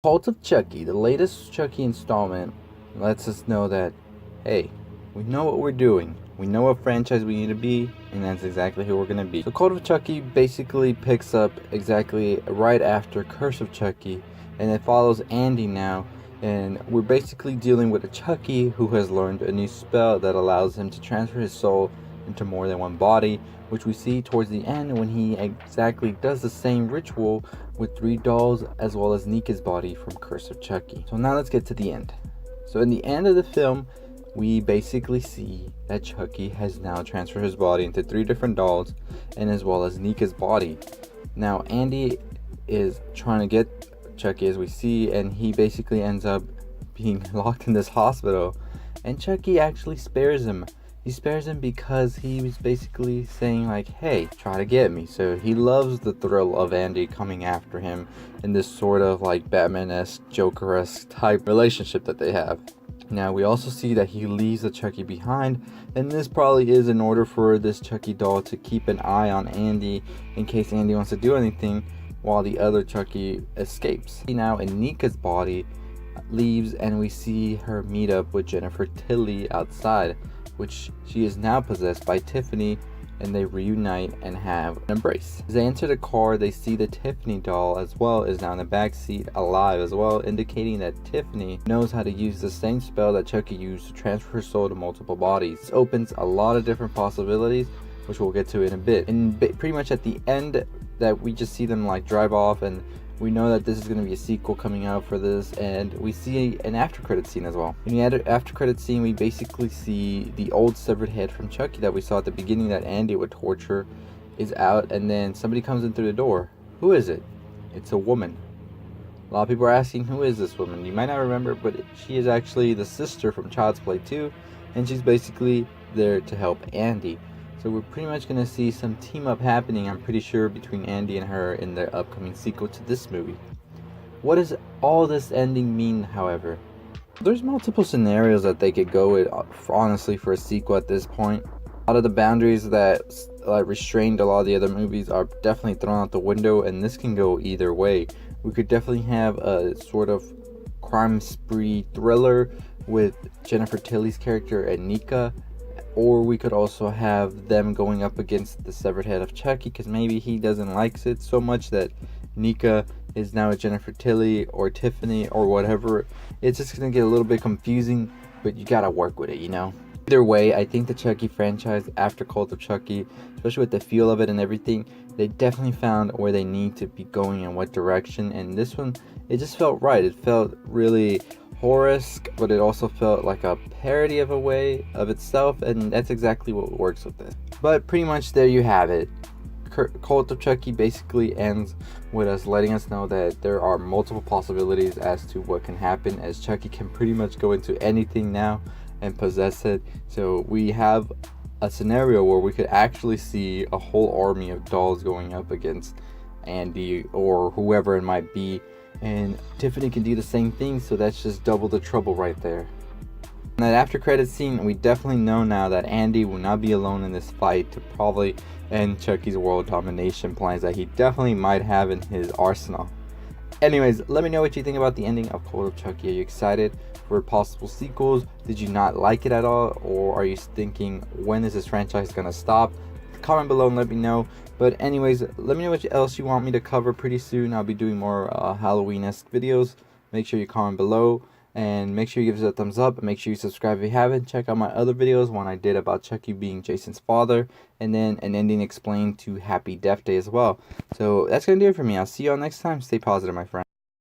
Cult of Chucky, the latest Chucky installment, lets us know that, hey, we know what we're doing. We know what franchise we need to be, and that's exactly who we're going to be. So Cult of Chucky basically picks up exactly right after Curse of Chucky, and it follows Andy now, and we're basically dealing with a Chucky who has learned a new spell that allows him to transfer his soul into more than one body, which we see towards the end when he exactly does the same ritual with 3 dolls as well as Nika's body from Curse of Chucky. So now let's get to the end. So in the end of the film, we basically see that Chucky has now transferred his body into 3 different dolls and as well as Nika's body. Now Andy is trying to get Chucky, as we see, and he basically ends up being locked in this hospital, and Chucky actually spares him. He spares him because he was basically saying like, hey, try to get me. So he loves the thrill of Andy coming after him in this sort of like Batman-esque, Joker-esque type relationship that they have. Now we also see that he leaves the Chucky behind, and this probably is in order for this Chucky doll to keep an eye on Andy in case Andy wants to do anything while the other Chucky escapes. Now in Nika's body leaves, and we see her meet up with Jennifer Tilly outside, which she is now possessed by Tiffany, and they reunite and have an embrace. As they enter the car, they see the Tiffany doll as well is now in the back seat alive as well, indicating that Tiffany knows how to use the same spell that Chucky used to transfer her soul to multiple bodies. This opens a lot of different possibilities, which we'll get to in a bit. And pretty much at the end that we just see them like drive off, and we know that this is going to be a sequel coming out for this, and we see an after credit scene as well. In the after credit scene, we basically see the old severed head from Chucky that we saw at the beginning that Andy would torture is out, and then somebody comes in through the door. Who is it? It's a woman. A lot of people are asking, who is this woman? You might not remember, but she is actually the sister from Child's Play 2, and she's basically there to help Andy. So we're pretty much going to see some team up happening, I'm pretty sure, between Andy and her in the upcoming sequel to this movie. What does all this ending mean, however? There's multiple scenarios that they could go with, honestly, for a sequel at this point. A lot of the boundaries that restrained a lot of the other movies are definitely thrown out the window, and this can go either way. We could definitely have a sort of crime spree thriller with Jennifer Tilly's character and Nika, or we could also have them going up against the severed head of Chucky, because maybe he doesn't like it so much that Nika is now a Jennifer Tilly or Tiffany or whatever. It's just going to get a little bit confusing, but you gotta work with it, you know? Either way, I think the Chucky franchise after Cult of Chucky, especially with the feel of it and everything, they definitely found where they need to be going and what direction, and this one, it just felt right. It felt really horror-esque, but it also felt like a parody of a way of itself, and that's exactly what works with it. But pretty much there you have it. Cult of Chucky basically ends with us letting us know that there are multiple possibilities as to what can happen, as Chucky can pretty much go into anything now and possess it. So we have a scenario where we could actually see a whole army of dolls going up against Andy or whoever it might be, and Tiffany can do the same thing, so that's just double the trouble right there. In that after credit scene, we definitely know now that Andy will not be alone in this fight to probably end Chucky's world domination plans that he definitely might have in his arsenal. Anyways, let me know what you think about the ending of Cult of Chucky. Are you excited for possible sequels? Did you not like it at all? Or are you thinking, when is this franchise gonna stop? Comment below and let me know. But anyways, let me know what else you want me to cover pretty soon. I'll be doing more Halloween-esque videos. Make sure you comment below, and make sure you give us a thumbs up, and make sure you subscribe if you haven't. Check out my other videos, one I did about Chucky being Jason's father, and then an ending explained to Happy Death Day as well. So that's gonna do it for me. I'll see you all next time. Stay positive, my friend.